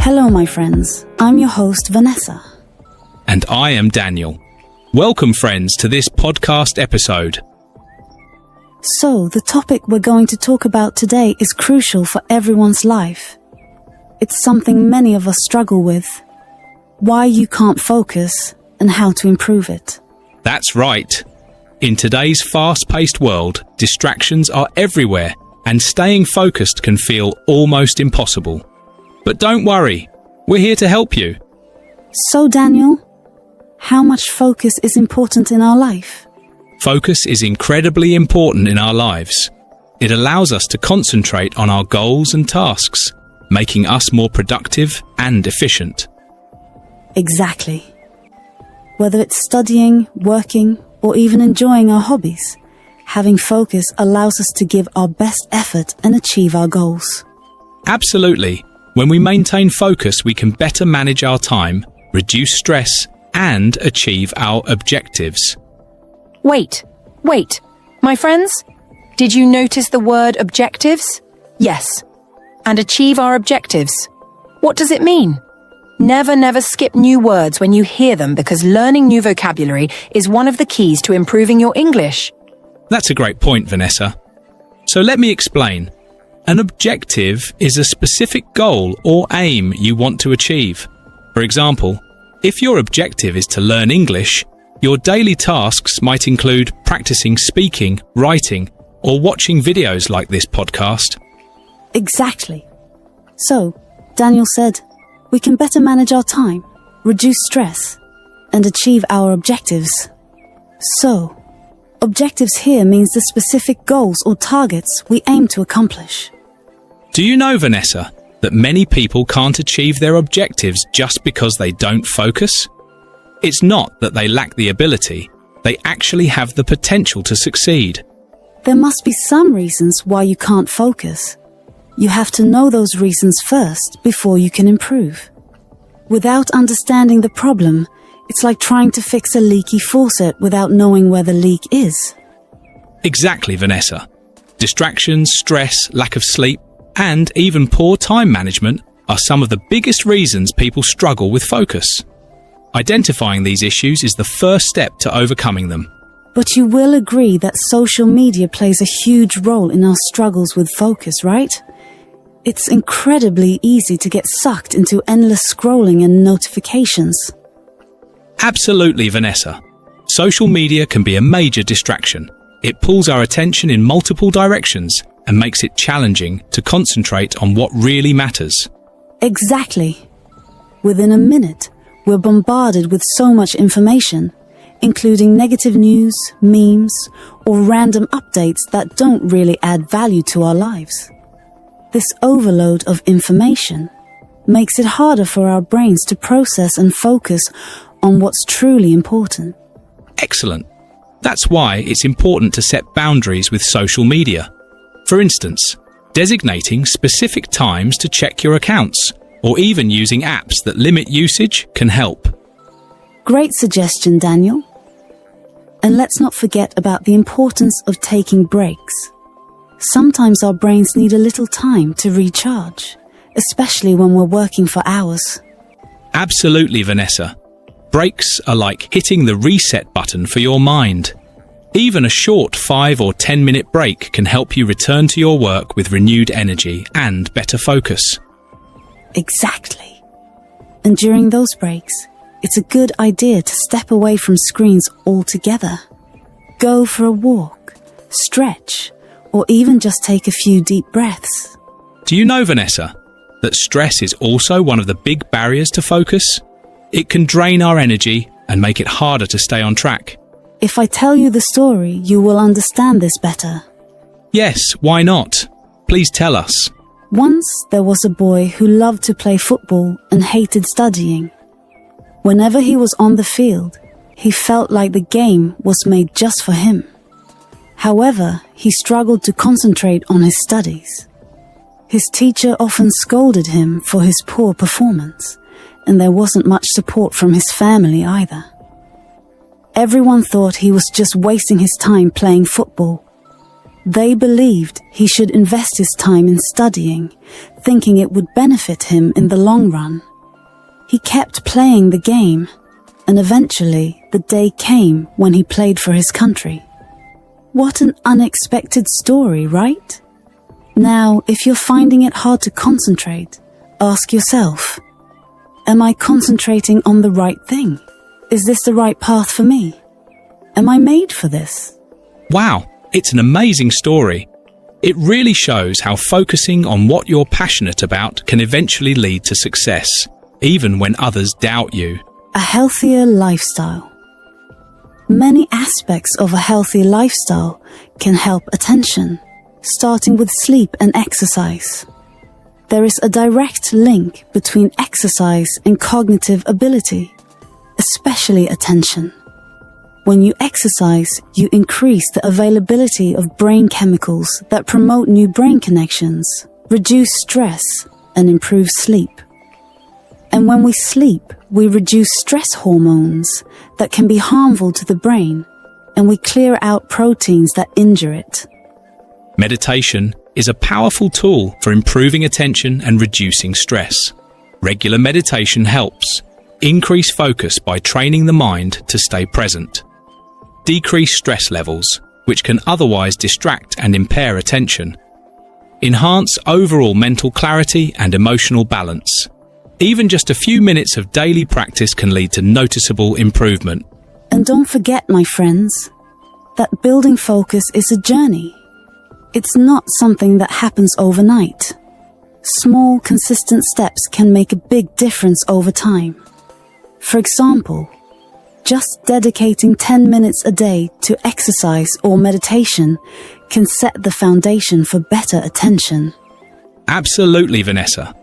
Hello, my friends. I'm your host, Vanessa. And I am Daniel. Welcome, friends, to this podcast episode. So, the topic we're going to talk about today is crucial for everyone's life. It's something many of us struggle with. Why you can't focus and how to improve it. That's right. In today's fast-paced world, distractions are everywhere and staying focused can feel almost impossible. But don't worry, we're here to help you. So, Daniel, how much focus is important in our life? Focus is incredibly important in our lives. It allows us to concentrate on our goals and tasks, making us more productive and efficient. Exactly. Whether it's studying, working, or even enjoying our hobbies, having focus allows us to give our best effort and achieve our goals. Absolutely. When we maintain focus, we can better manage our time, reduce stress, and achieve our objectives. Wait. My friends, did you notice the word objectives? Yes. And achieve our objectives. What does it mean? Never skip new words when you hear them because learning new vocabulary is one of the keys to improving your English. That's a great point, Vanessa. So let me explain. An objective is a specific goal or aim you want to achieve. For example, if your objective is to learn English, your daily tasks might include practicing speaking, writing, or watching videos like this podcast. Exactly. So, Daniel said, we can better manage our time, reduce stress, and achieve our objectives. So, objectives here means the specific goals or targets we aim to accomplish. Do you know, Vanessa, that many people can't achieve their objectives just because they don't focus? It's not that they lack the ability, they actually have the potential to succeed. There must be some reasons why you can't focus. You have to know those reasons first before you can improve. Without understanding the problem, it's like trying to fix a leaky faucet without knowing where the leak is. Exactly, Vanessa. Distractions, stress, lack of sleep, and even poor time management are some of the biggest reasons people struggle with focus. Identifying these issues is the first step to overcoming them. But you will agree that social media plays a huge role in our struggles with focus, right? It's incredibly easy to get sucked into endless scrolling and notifications. Absolutely, Vanessa. Social media can be a major distraction. It pulls our attention in multiple directions and makes it challenging to concentrate on what really matters. Exactly. Within a minute, we're bombarded with so much information, including negative news, memes, or random updates that don't really add value to our lives. This overload of information makes it harder for our brains to process and focus on what's truly important. Excellent. That's why it's important to set boundaries with social media. For instance, designating specific times to check your accounts, or even using apps that limit usage can help. Great suggestion, Daniel. And let's not forget about the importance of taking breaks. Sometimes our brains need a little time to recharge, especially when we're working for hours. Absolutely, Vanessa. Breaks are like hitting the reset button for your mind. Even a short 5 or 10-minute break can help you return to your work with renewed energy and better focus. Exactly. And during those breaks, it's a good idea to step away from screens altogether. Go for a walk, stretch, or even just take a few deep breaths. Do you know, Vanessa, that stress is also one of the big barriers to focus? It can drain our energy and make it harder to stay on track. If I tell you the story, you will understand this better. Yes, why not? Please tell us. Once there was a boy who loved to play football and hated studying. Whenever he was on the field, he felt like the game was made just for him. However, he struggled to concentrate on his studies. His teacher often scolded him for his poor performance, and there wasn't much support from his family either. Everyone thought he was just wasting his time playing football. They believed he should invest his time in studying, thinking it would benefit him in the long run. He kept playing the game, and eventually the day came when he played for his country. What an unexpected story, right? Now, if you're finding it hard to concentrate, ask yourself, am I concentrating on the right thing? Is this the right path for me? Am I made for this? Wow, it's an amazing story. It really shows how focusing on what you're passionate about can eventually lead to success, even when others doubt you. A healthier lifestyle. Many aspects of a healthy lifestyle can help attention, starting with sleep and exercise. There is a direct link between exercise and cognitive ability, especially attention. When you exercise, you increase the availability of brain chemicals that promote new brain connections, reduce stress, and improve sleep. And when we sleep, we reduce stress hormones that can be harmful to the brain, and we clear out proteins that injure it. Meditation is a powerful tool for improving attention and reducing stress. Regular meditation helps increase focus by training the mind to stay present, decrease stress levels, which can otherwise distract and impair attention, enhance overall mental clarity and emotional balance. Even just a few minutes of daily practice can lead to noticeable improvement. And don't forget, my friends, that building focus is a journey. It's not something that happens overnight. Small, consistent steps can make a big difference over time. For example, just dedicating 10 minutes a day to exercise or meditation can set the foundation for better attention. Absolutely, Vanessa.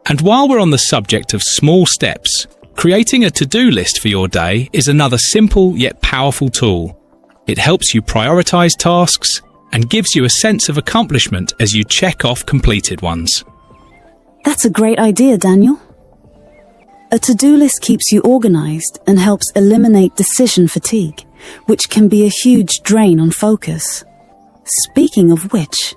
And while we're on the subject of small steps, creating a to-do list for your day is another simple yet powerful tool. It helps you prioritize tasks and gives you a sense of accomplishment as you check off completed ones. That's a great idea, Daniel. A to-do list keeps you organized and helps eliminate decision fatigue, which can be a huge drain on focus. Speaking of which,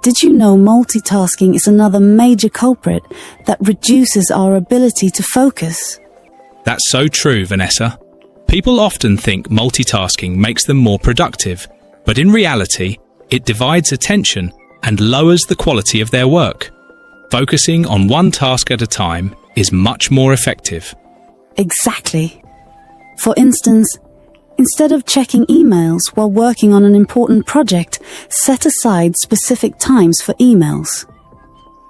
did you know multitasking is another major culprit that reduces our ability to focus? That's so true, Vanessa. People often think multitasking makes them more productive, but in reality, it divides attention and lowers the quality of their work. Focusing on one task at a time is much more effective. Exactly. For instance, instead of checking emails while working on an important project, set aside specific times for emails.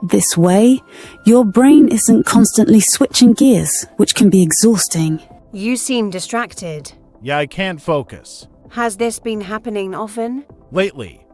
This way, your brain isn't constantly switching gears, which can be exhausting. You seem distracted. Yeah, I can't focus. Has this been happening often? Lately.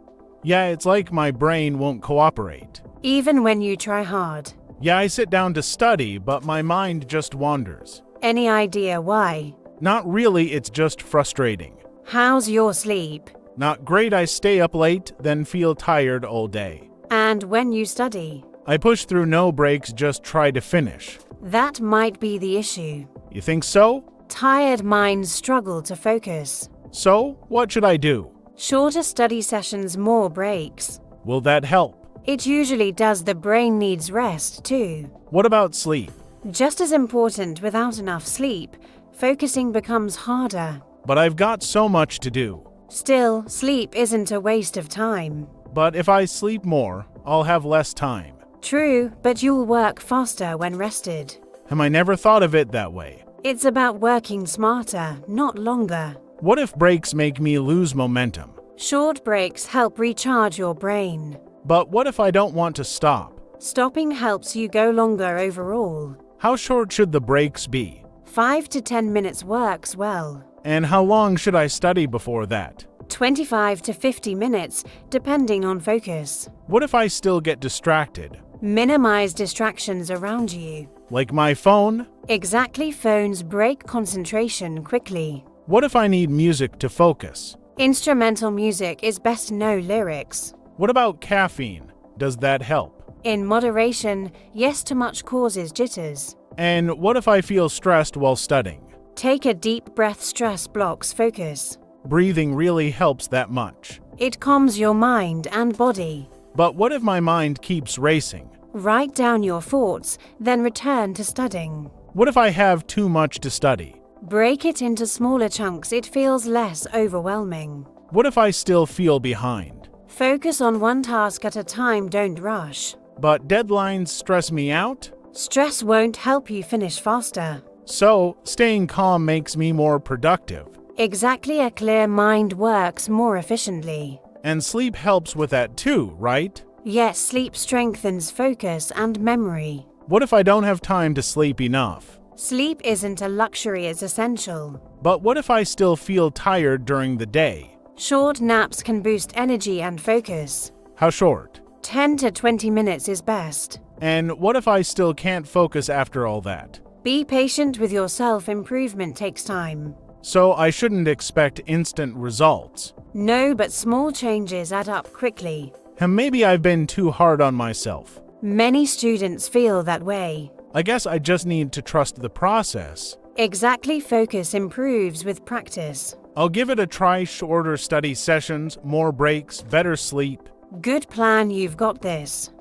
Yeah, it's like my brain won't cooperate. Even when you try hard? Yeah, I sit down to study, but my mind just wanders. Any idea why? Not really, it's just frustrating. How's your sleep? Not great, I stay up late, then feel tired all day. And when you study? I push through no breaks, just try to finish. That might be the issue. You think so? Tired minds struggle to focus. So, what should I do? Shorter study sessions, more breaks. Will that help? It usually does. The brain needs rest too. What about sleep? Just as important. Without enough sleep, focusing becomes harder. But I've got so much to do. Still, sleep isn't a waste of time. But if I sleep more, I'll have less time. True, but you'll work faster when rested. I never thought of it that way. It's about working smarter, not longer. What if breaks make me lose momentum? Short breaks help recharge your brain. But what if I don't want to stop? Stopping helps you go longer overall. How short should the breaks be? 5 to 10 minutes works well. And how long should I study before that? 25 to 50 minutes, depending on focus. What if I still get distracted? Minimize distractions around you. Like my phone? Exactly, phones break concentration quickly. What if I need music to focus? Instrumental music is best, no lyrics. What about caffeine? Does that help? In moderation, yes, too much causes jitters. And what if I feel stressed while studying? Take a deep breath, stress blocks focus. Breathing really helps that much. It calms your mind and body. But what if my mind keeps racing? Write down your thoughts, then return to studying. What if I have too much to study? Break it into smaller chunks, it feels less overwhelming. What if I still feel behind? Focus on one task at a time, don't rush. But deadlines stress me out? Stress won't help you finish faster. So, staying calm makes me more productive. Exactly, a clear mind works more efficiently. And sleep helps with that too, right? Yes, sleep strengthens focus and memory. What if I don't have time to sleep enough? Sleep isn't a luxury, it's essential. But what if I still feel tired during the day? Short naps can boost energy and focus. How short? 10 to 20 minutes is best. And what if I still can't focus after all that? Be patient with yourself, improvement takes time. So I shouldn't expect instant results. No, but small changes add up quickly. And maybe I've been too hard on myself. Many students feel that way. I guess I just need to trust the process. Exactly, focus improves with practice. I'll give it a try, shorter study sessions, more breaks, better sleep. Good plan, you've got this.